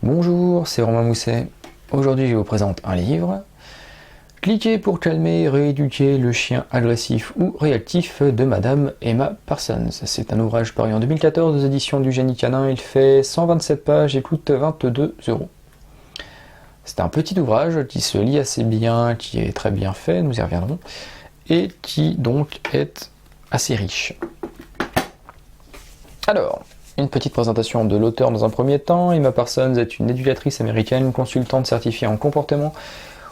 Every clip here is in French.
Bonjour, c'est Romain Mousset. Aujourd'hui, je vous présente un livre. Cliquez pour calmer et rééduquer le chien agressif ou réactif de Madame Emma Parsons. C'est un ouvrage paru en 2014 aux éditions du Génie Canin. Il fait 127 pages et coûte 22 €. C'est un petit ouvrage qui se lit assez bien, qui est très bien fait, nous y reviendrons, et qui donc est assez riche. Alors, une petite présentation de l'auteur dans un premier temps. Emma Parsons est une éducatrice américaine, consultante certifiée en comportement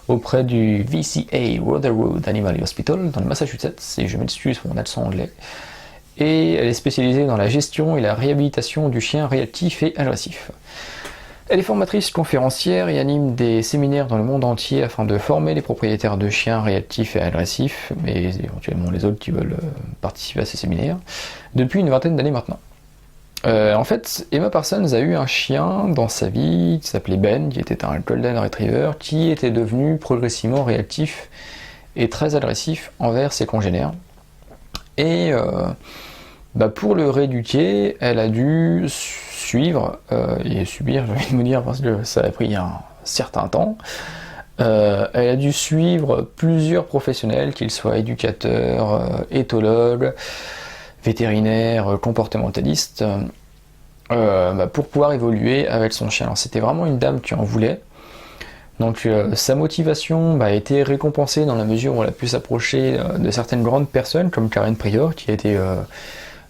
auprès du VCA Rotherwood Animal Hospital dans le Massachusetts, et je m'excuse pour mon accent anglais. Et elle est spécialisée dans la gestion et la réhabilitation du chien réactif et agressif. Elle est formatrice conférencière et anime des séminaires dans le monde entier afin de former les propriétaires de chiens réactifs et agressifs, mais éventuellement les autres qui veulent participer à ces séminaires, depuis une vingtaine d'années maintenant. En fait, Emma Parsons a eu un chien dans sa vie qui s'appelait Ben, qui était un Golden Retriever, qui était devenu progressivement réactif et très agressif envers ses congénères. Et pour le rééduquer, elle a dû suivre et subir, j'ai envie de me dire, parce que ça a pris un certain temps. Elle a dû suivre plusieurs professionnels, qu'ils soient éducateurs, éthologues, vétérinaire, comportementaliste, pour pouvoir évoluer avec son chien. Alors c'était vraiment une dame qui en voulait. Donc sa motivation a été récompensée dans la mesure où elle a pu s'approcher de certaines grandes personnes comme Karen Prior, qui a été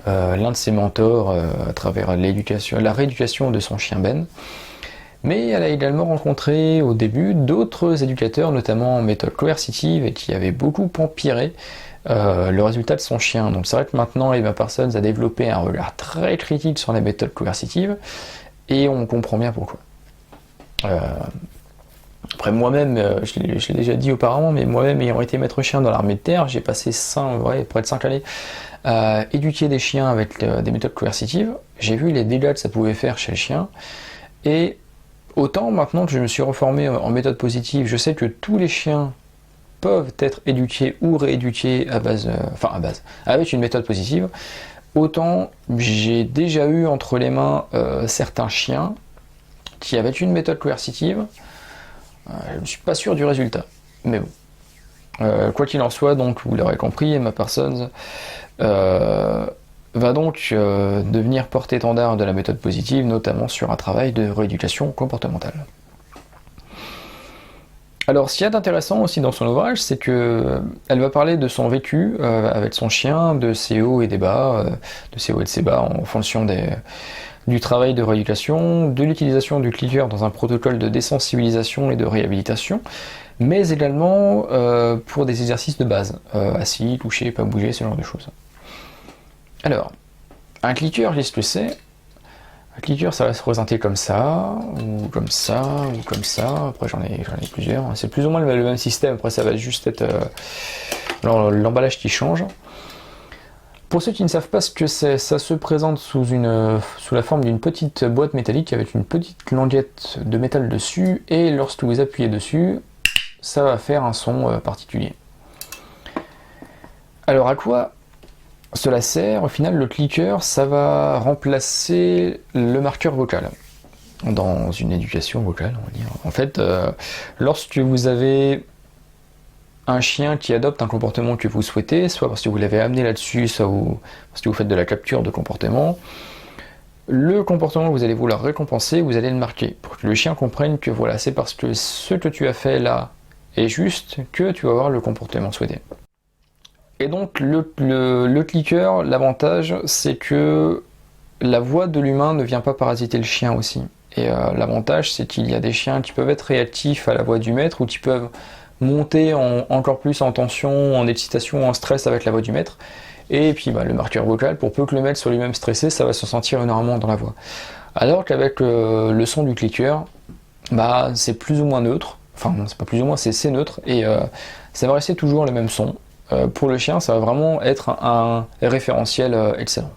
l'un de ses mentors à travers la rééducation de son chien Ben. Mais elle a également rencontré au début d'autres éducateurs, notamment en méthode coercitive, et qui avaient beaucoup empiré le résultat de son chien. Donc c'est vrai que maintenant Emma Parsons a développé un regard très critique sur les méthodes coercitives, et on comprend bien pourquoi. Après moi-même, je l'ai déjà dit auparavant, mais moi-même ayant été maître chien dans l'armée de terre, j'ai passé près de 5 années à éduquer des chiens avec des méthodes coercitives. J'ai vu les dégâts que ça pouvait faire chez le chien, et autant maintenant que je me suis reformé en méthode positive, je sais que tous les chiens peuvent être éduqués ou rééduqués avec une méthode positive, autant j'ai déjà eu entre les mains certains chiens qui avaient une méthode coercitive. Je ne suis pas sûr du résultat, mais bon. Quoi qu'il en soit, donc vous l'aurez compris, Emma Parsons va donc devenir porte-étendard de la méthode positive, notamment sur un travail de rééducation comportementale. Alors, ce qu'il y a d'intéressant aussi dans son ouvrage, c'est que elle va parler de son vécu avec son chien, de ses hauts et des bas, de ses hauts et de ses bas en fonction du travail de rééducation, de l'utilisation du clicker dans un protocole de désensibilisation et de réhabilitation, mais également pour des exercices de base, assis, couché, pas bouger, ce genre de choses. Alors, un clicker, qu'est-ce que c'est ? Un clicker, ça va se présenter comme ça, ou comme ça, ou comme ça. Après, j'en ai plusieurs. C'est plus ou moins le même système. Après, ça va juste être l'emballage qui change. Pour ceux qui ne savent pas ce que c'est, ça se présente sous la forme d'une petite boîte métallique avec une petite languette de métal dessus, et lorsque vous appuyez dessus, ça va faire un son particulier. Alors, à quoi cela sert? Au final, le clicker, ça va remplacer le marqueur vocal dans une éducation vocale, on va dire. En fait, lorsque vous avez un chien qui adopte un comportement que vous souhaitez, soit parce que vous l'avez amené là-dessus, soit parce que vous faites de la capture de comportement, le comportement que vous allez vouloir récompenser, vous allez le marquer, pour que le chien comprenne que voilà, c'est parce que ce que tu as fait là est juste que tu vas avoir le comportement souhaité. Et donc le clicker, l'avantage, c'est que la voix de l'humain ne vient pas parasiter le chien aussi. Et l'avantage, c'est qu'il y a des chiens qui peuvent être réactifs à la voix du maître, ou qui peuvent monter encore plus en tension, en excitation, en stress avec la voix du maître. Et puis le marqueur vocal, pour peu que le maître soit lui-même stressé, ça va se sentir énormément dans la voix. Alors qu'avec le son du clicker, c'est plus ou moins neutre. Enfin non, c'est pas plus ou moins, c'est neutre, et ça va rester toujours le même son. Pour le chien, ça va vraiment être un référentiel excellent.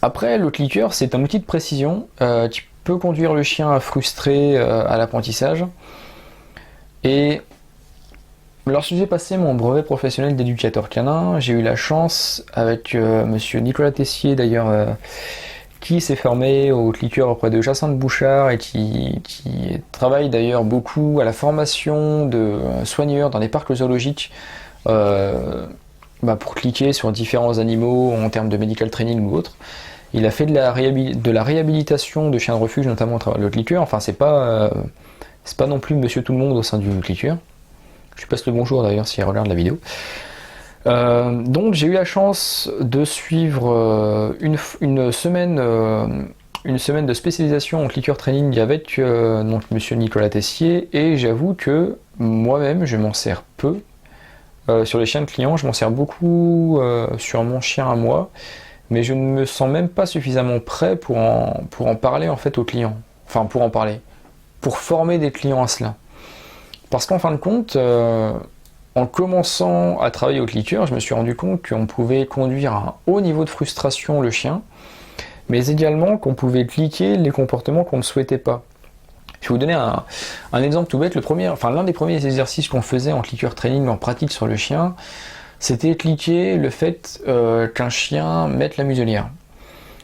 Après, le clicker, c'est un outil de précision qui peut conduire le chien à frustrer à l'apprentissage. Et lorsque j'ai passé mon brevet professionnel d'éducateur canin, j'ai eu la chance, avec monsieur Nicolas Tessier d'ailleurs, qui s'est formé au clicker auprès de Jacinthe Bouchard et qui travaille d'ailleurs beaucoup à la formation de soigneurs dans les parcs zoologiques pour cliquer sur différents animaux en termes de medical training ou autre. Il a fait de la réhabilitation de chiens de refuge, notamment à travers le clicker. Enfin, c'est pas non plus monsieur tout le monde au sein du clicker. Je lui passe le bonjour d'ailleurs s'il regarde la vidéo. Donc j'ai eu la chance de suivre une semaine de spécialisation en clicker training avec donc monsieur Nicolas Tessier, et j'avoue que moi-même je m'en sers peu sur les chiens de clients. Je m'en sers beaucoup sur mon chien à moi, mais je ne me sens même pas suffisamment prêt pour en parler en fait aux clients. Enfin, pour former des clients à cela. Parce qu'en fin de compte, en commençant à travailler au clicker, je me suis rendu compte qu'on pouvait conduire à un haut niveau de frustration le chien, mais également qu'on pouvait cliquer les comportements qu'on ne souhaitait pas. Je vais vous donner un exemple tout bête. L'un des premiers exercices qu'on faisait en clicker training en pratique sur le chien, c'était cliquer le fait qu'un chien mette la muselière.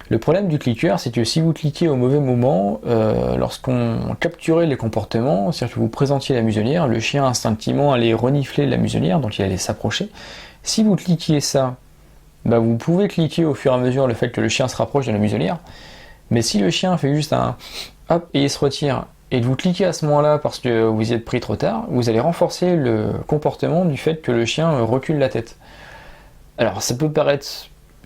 Le problème du clicker, c'est que si vous cliquez au mauvais moment, lorsqu'on capturait les comportements, c'est-à-dire que vous présentiez la muselière, le chien instinctivement allait renifler la muselière, donc il allait s'approcher. Si vous cliquiez ça, vous pouvez cliquer au fur et à mesure le fait que le chien se rapproche de la muselière, mais si le chien fait juste un hop et il se retire, et que vous cliquez à ce moment-là parce que vous y êtes pris trop tard, vous allez renforcer le comportement du fait que le chien recule la tête. Alors ça peut paraître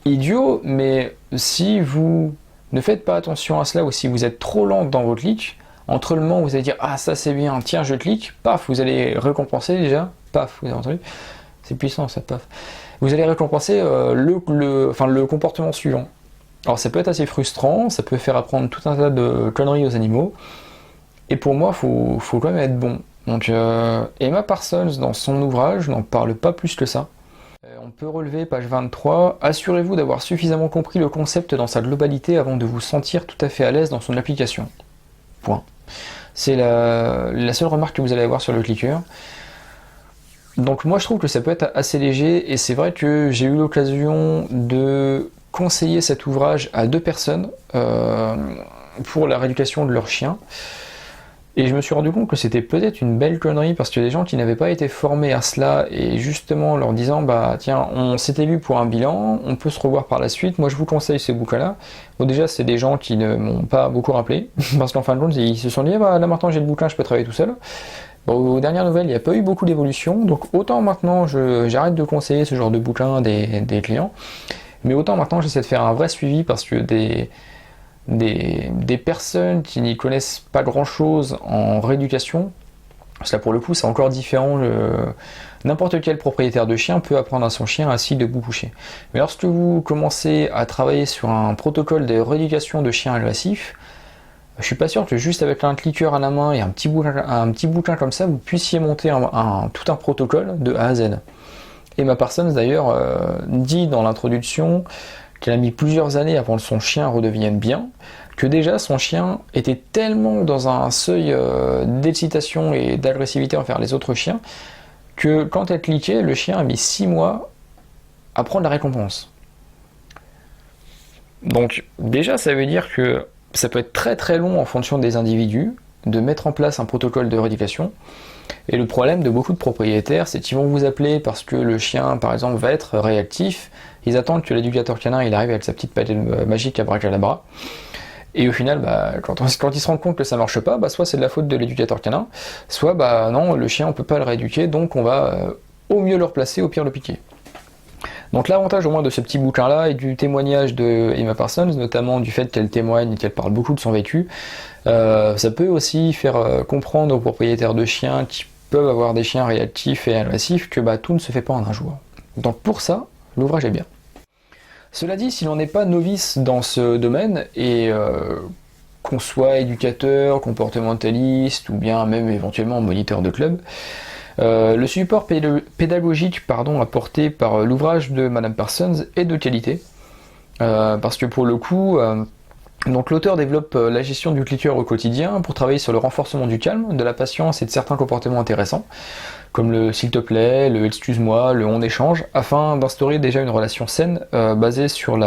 idiot, mais si vous ne faites pas attention à cela, ou si vous êtes trop lent dans vos clics, entre le moment où vous allez dire ah ça c'est bien, tiens je clique, paf, vous allez récompenser déjà, paf, vous avez entendu, c'est puissant ça, paf, vous allez récompenser le comportement suivant. Alors ça peut être assez frustrant, ça peut faire apprendre tout un tas de conneries aux animaux, et pour moi faut quand même être bon. Donc Emma Parsons dans son ouvrage n'en parle pas plus que ça. On peut relever page 23, assurez-vous d'avoir suffisamment compris le concept dans sa globalité avant de vous sentir tout à fait à l'aise dans son application. Point. C'est la seule remarque que vous allez avoir sur le clicker. Donc moi je trouve que ça peut être assez léger, et c'est vrai que j'ai eu l'occasion de conseiller cet ouvrage à 2 personnes pour la rééducation de leur chien. Et je me suis rendu compte que c'était peut-être une belle connerie, parce que des gens qui n'avaient pas été formés à cela, et justement leur disant tiens, on s'était vu pour un bilan, on peut se revoir par la suite, moi je vous conseille ces bouquins-là. Bon, déjà c'est des gens qui ne m'ont pas beaucoup rappelé, parce qu'en fin de compte ils se sont dit là maintenant j'ai le bouquin, je peux travailler tout seul. Bon, aux dernières nouvelles il n'y a pas eu beaucoup d'évolution, donc autant maintenant j'arrête de conseiller ce genre de bouquins des clients, mais autant maintenant j'essaie de faire un vrai suivi, parce que des personnes qui n'y connaissent pas grand chose en rééducation, parce que là pour le coup c'est encore différent, n'importe quel propriétaire de chien peut apprendre à son chien assis, debout, couché. Mais lorsque vous commencez à travailler sur un protocole de rééducation de chiens agressifs, je suis pas sûr que juste avec un clicker à la main et un petit bouquin comme ça, vous puissiez monter tout un protocole de A à Z. Emma Parsons d'ailleurs dit dans l'introduction qu'elle a mis plusieurs années avant que son chien redevienne bien, que déjà son chien était tellement dans un seuil d'excitation et d'agressivité envers les autres chiens, que quand elle cliquait, le chien a mis 6 mois à prendre la récompense. Donc déjà ça veut dire que ça peut être très très long en fonction des individus de mettre en place un protocole de rééducation. Et le problème de beaucoup de propriétaires, c'est qu'ils vont vous appeler parce que le chien, par exemple, va être réactif. Ils attendent que l'éducateur canin il arrive avec sa petite palette magique à abracadabra. Et au final, quand ils se rendent compte que ça marche pas, soit c'est de la faute de l'éducateur canin, soit non, le chien on peut pas le rééduquer, donc on va au mieux le replacer, au pire le piquer. Donc l'avantage au moins de ce petit bouquin là et du témoignage de Emma Parsons, notamment du fait qu'elle témoigne et qu'elle parle beaucoup de son vécu, ça peut aussi faire comprendre aux propriétaires de chiens qui peuvent avoir des chiens réactifs et agressifs que tout ne se fait pas en un jour. Donc pour ça, l'ouvrage est bien. Cela dit, si l'on n'est pas novice dans ce domaine et qu'on soit éducateur, comportementaliste ou bien même éventuellement moniteur de club, le support pédagogique apporté par l'ouvrage de Madame Parsons est de qualité, parce que pour le coup, donc l'auteur développe la gestion du clicker au quotidien pour travailler sur le renforcement du calme, de la patience et de certains comportements intéressants, comme le s'il te plaît, le excuse-moi, le on échange, afin d'instaurer déjà une relation saine basée sur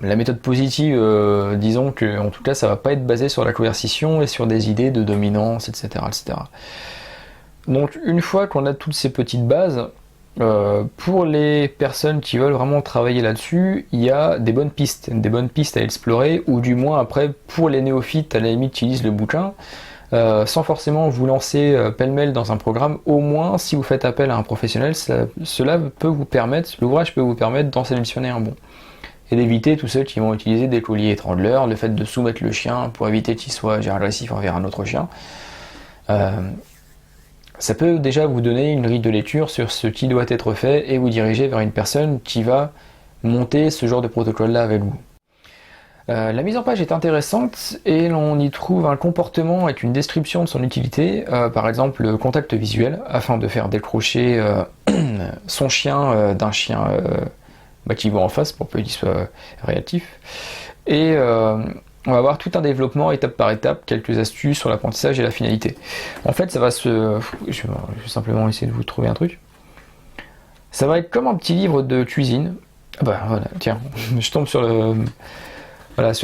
La méthode positive, disons que en tout cas ça va pas être basé sur la coercition et sur des idées de dominance, etc. etc. Donc une fois qu'on a toutes ces petites bases, pour les personnes qui veulent vraiment travailler là-dessus, il y a des bonnes pistes à explorer, ou du moins après pour les néophytes, à la limite qui lisent le bouquin, sans forcément vous lancer pêle-mêle dans un programme, au moins si vous faites appel à un professionnel, cela peut vous permettre, l'ouvrage peut vous permettre d'en sélectionner un bon. Et d'éviter tous ceux qui vont utiliser des colliers étrangleurs, le fait de soumettre le chien pour éviter qu'il soit agressif envers un autre chien. Ça peut déjà vous donner une grille de lecture sur ce qui doit être fait et vous diriger vers une personne qui va monter ce genre de protocole-là avec vous. La mise en page est intéressante et l'on y trouve un comportement avec une description de son utilité, par exemple le contact visuel, afin de faire décrocher son chien d'un chien qui voit en face pour peu qu'il soit réactif. Et on va avoir tout un développement étape par étape, quelques astuces sur l'apprentissage et la finalité. En fait, ça va se... Je vais simplement essayer de vous trouver un truc. Ça va être comme un petit livre de cuisine. Voilà, tiens, je tombe sur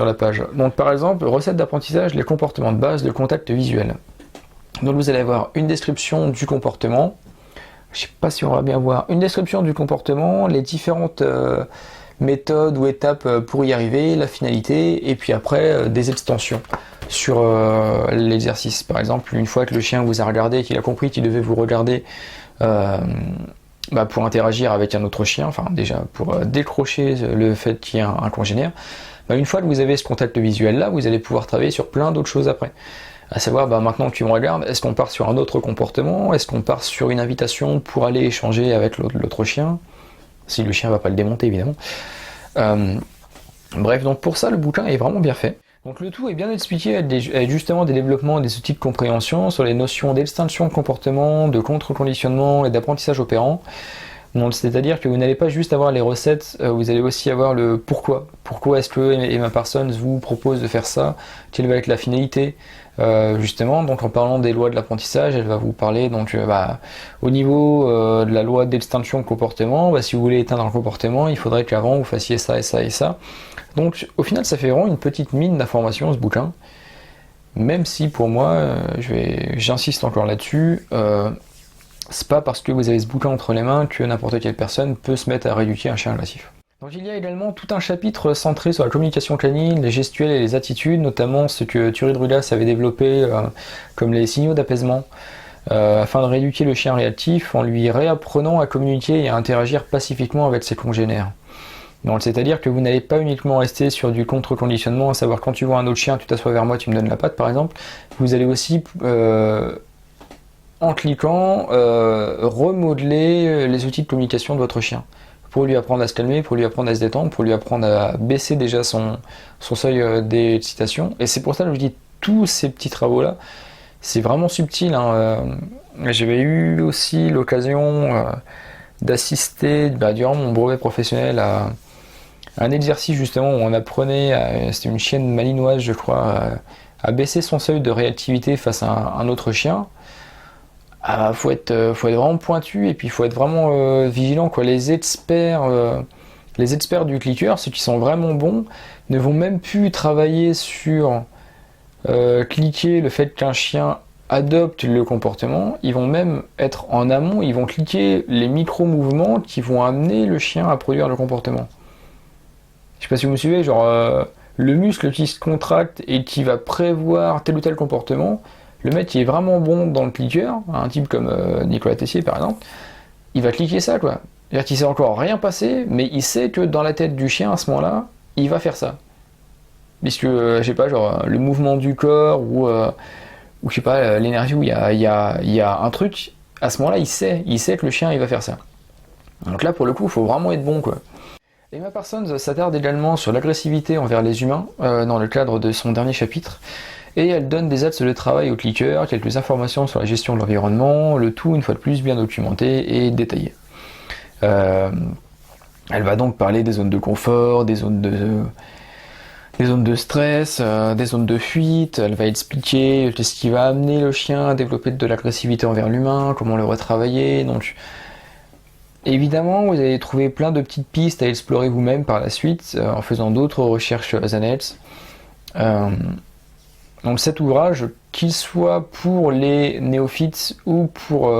la page. Donc par exemple, recette d'apprentissage, les comportements de base, le contact visuel. Donc vous allez avoir une description du comportement. Je sais pas si on va bien voir. Une description du comportement, les différentes méthodes ou étapes pour y arriver, la finalité, et puis après des extensions sur l'exercice. Par exemple, une fois que le chien vous a regardé, qu'il a compris qu'il devait vous regarder pour interagir avec un autre chien, enfin déjà pour décrocher le fait qu'il y ait un congénère, une fois que vous avez ce contact visuel là, vous allez pouvoir travailler sur plein d'autres choses après. À savoir, maintenant que tu me regardes, est-ce qu'on part sur un autre comportement? Est-ce qu'on part sur une invitation pour aller échanger avec l'autre chien? Si le chien va pas le démonter, évidemment. Bref, donc pour ça, le bouquin est vraiment bien fait. Donc le tout est bien expliqué avec justement des développements des outils de compréhension sur les notions d'extinction de comportement, de contre-conditionnement et d'apprentissage opérant. Donc c'est-à-dire que vous n'allez pas juste avoir les recettes, vous allez aussi avoir le pourquoi. Pourquoi est-ce que Emma Parsons vous propose de faire ça? Quelle va être la finalité? Justement, donc en parlant des lois de l'apprentissage, elle va vous parler donc au niveau de la loi d'extinction de comportement, si vous voulez éteindre un comportement, il faudrait qu'avant vous fassiez ça et ça et ça. Donc au final, ça fait vraiment une petite mine d'informations ce bouquin. Même si pour moi, j'insiste encore là-dessus, c'est pas parce que vous avez ce bouquin entre les mains que n'importe quelle personne peut se mettre à rééduquer un chien agressif. Donc il y a également tout un chapitre centré sur la communication canine, les gestuels et les attitudes, notamment ce que Turid Rudas avait développé comme les signaux d'apaisement, afin de rééduquer le chien réactif en lui réapprenant à communiquer et à interagir pacifiquement avec ses congénères. Donc c'est-à-dire que vous n'allez pas uniquement rester sur du contre-conditionnement, à savoir quand tu vois un autre chien, tu t'assois vers moi, tu me donnes la patte par exemple, vous allez aussi en cliquant, remodeler les outils de communication de votre chien. Pour lui apprendre à se calmer, pour lui apprendre à se détendre, pour lui apprendre à baisser déjà son seuil d'excitation. Et c'est pour ça que je dis tous ces petits travaux-là, c'est vraiment subtil. J'avais eu aussi l'occasion d'assister durant mon brevet professionnel à un exercice justement où on apprenait, c'était une chienne malinoise je crois, à baisser son seuil de réactivité face à un autre chien. Faut être vraiment pointu et puis il faut être vraiment vigilant quoi. Les experts du clicker, ceux qui sont vraiment bons, ne vont même plus travailler sur cliquer le fait qu'un chien adopte le comportement, ils vont même être en amont, ils vont cliquer les micro-mouvements qui vont amener le chien à produire le comportement. Je sais pas si vous me suivez, le muscle qui se contracte et qui va prévoir tel ou tel comportement. Le mec qui est vraiment bon dans le clicker, un type comme Nicolas Tessier par exemple, il va cliquer ça quoi. C'est-à-dire qu'il s'est encore rien passé, mais il sait que dans la tête du chien à ce moment-là, il va faire ça. Puisque, je sais pas, le mouvement du corps ou je sais pas, l'énergie où il y a un truc, à ce moment-là il sait que le chien il va faire ça. Donc là pour le coup, il faut vraiment être bon quoi. Emma Parsons s'attarde également sur l'agressivité envers les humains dans le cadre de son dernier chapitre. Et elle donne des axes de travail au clicker, quelques informations sur la gestion de l'environnement, le tout une fois de plus bien documenté et détaillé. Elle va donc parler des zones de confort, des zones de stress, des zones de fuite. Elle va expliquer ce qui va amener le chien à développer de l'agressivité envers l'humain, comment le retravailler. Donc Évidemment, vous allez trouver plein de petites pistes à explorer vous-même par la suite en faisant d'autres recherches annexes. Donc cet ouvrage, qu'il soit pour les néophytes ou pour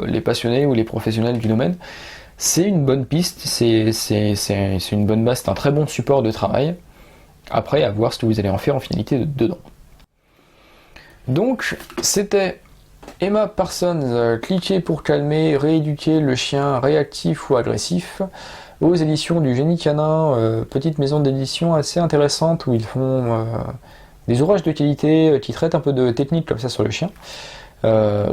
les passionnés ou les professionnels du domaine, c'est une bonne piste, c'est une bonne base, c'est un très bon support de travail. Après, à voir ce que vous allez en faire en finalité dedans. Donc, c'était Emma Parsons, cliquer pour calmer, rééduquer le chien réactif ou agressif, aux éditions du Génie Canin, petite maison d'édition assez intéressante où ils font des ouvrages de qualité qui traitent un peu de technique comme ça sur le chien.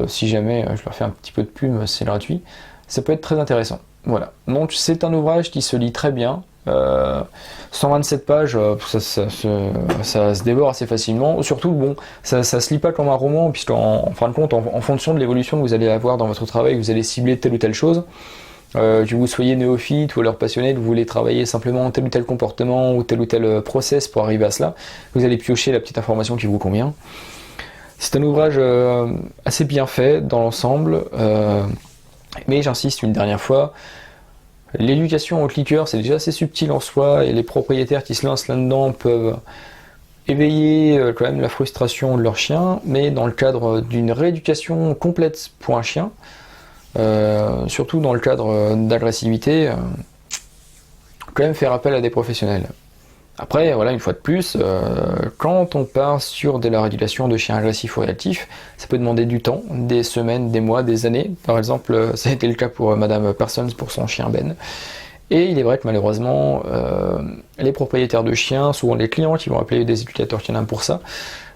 Si jamais je leur fais un petit peu de pub, c'est gratuit. Ça peut être très intéressant. Voilà. Donc c'est un ouvrage qui se lit très bien. 127 pages, ça se dévore assez facilement. Surtout, bon, ça se lit pas comme un roman, puisqu'en fin de compte, en fonction de l'évolution que vous allez avoir dans votre travail, vous allez cibler telle ou telle chose. Que vous soyez néophyte ou alors passionné, que vous voulez travailler simplement tel ou tel comportement ou tel process pour arriver à cela, vous allez piocher la petite information qui vous convient. C'est un ouvrage assez bien fait dans l'ensemble, mais j'insiste une dernière fois, l'éducation au clicker c'est déjà assez subtil en soi et les propriétaires qui se lancent là-dedans peuvent éveiller quand même la frustration de leur chien, mais dans le cadre d'une rééducation complète pour un chien, surtout dans le cadre d'agressivité, quand même faire appel à des professionnels. Après, voilà, une fois de plus, quand on part sur de la régulation de chiens agressifs ou réactifs, ça peut demander du temps, des semaines, des mois, des années. Par exemple, ça a été le cas pour Madame Parsons pour son chien Ben. Et il est vrai que malheureusement, les propriétaires de chiens, souvent les clients qui vont appeler des éducateurs canins pour ça,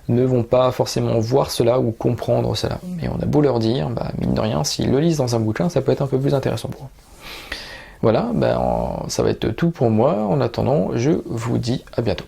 ne vont pas forcément voir cela ou comprendre cela. Et on a beau leur dire, mine de rien, s'ils le lisent dans un bouquin, ça peut être un peu plus intéressant pour eux. Voilà, ça va être tout pour moi. En attendant, je vous dis à bientôt.